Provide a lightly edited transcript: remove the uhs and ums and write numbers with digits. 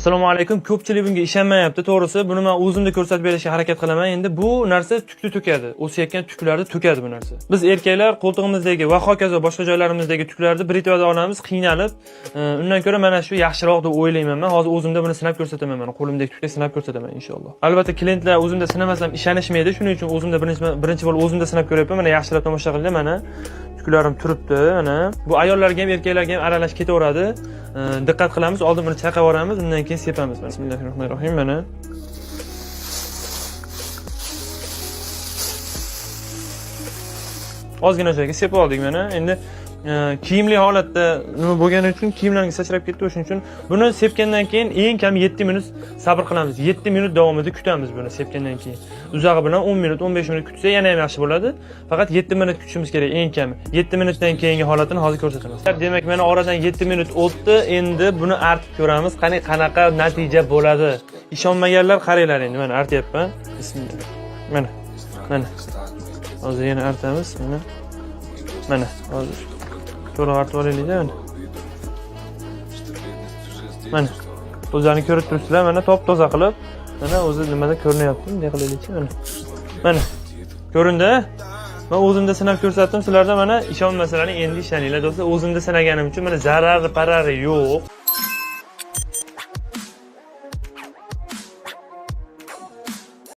Assalomu alaykum. Ko'pchilik bunga ishonmayapti, to'g'risi. Buni men o'zimda ko'rsatib berishga harakat qilaman. Endi bu narsa tukni to'kadi. O'sayotgan tuklarni to'kadi bu narsa. Biz erkaklar qo'ltig'imizdagi va hokazo boshqa joylarimizdagi tuklarni britvada olamiz, qiynalib, undan ko'ra mana shu yaxshiroq deb o'ylayman men. Hozir o'zimda buni sinab ko'rsataman. Mana qo'limdagi tukni sinab ko'rsataman inshaalloh. Albatta, klientlar o'zimda sinamasam ishonishmaydi. Shuning uchun o'zimda birinchi bo'lib o'zimda sinab ko'ryapman. Mana yaxshilab tomosha qilinglar, mana tuklarim turibdi, mana. Bu ayollarga ham, erkaklarga ham aralash ketaveradi. Diqqat qilamiz, oldin buni chayqab yuboramiz, undan keyin sepamiz. Bismillahirrohmanirrohim. Mana ozgina joyga sepib oldik mana. Endi kiyimli holatda nima bo'lgani uchun kiyimlarga sachrab ketdi, o'shuning uchun buni sepgandan keyin eng kam 7 minut sabr qilamiz. 7 minut davomida kutamiz buni sepgandan keyin. Uzog'i bilan 10 minut, 15 minut kutsa yana ham yaxshi bo'ladi. Faqat 7 minut kutishimiz kerak eng kam. 7 minutdan keyingi holatini hozir ko'rsataman. Demak, mana oradan 7 minut o'tdi. Endi buni artib ko'ramiz. Qanaqa natija bo'ladi. Ishonmaganlar qaranglar endi. Mana artyapman. Bismillah. Mana. Hozir yana artamiz. Mana. Hozir to'liq artib olaylik-da. Mana. O'zlaringiz ko'rib turibsizlar, mana top-toza qilib, mana o'zi nimada ko'rinyapti, bunday qilaylik-chi mana. Mana. Ko'rindi? Men o'zimda sinab ko'rsatdim, sizlarda mana ishonmasalaring endi ishoninglar do'stlar. O'zimda sinaganim uchun mana zarari-parari yo'q.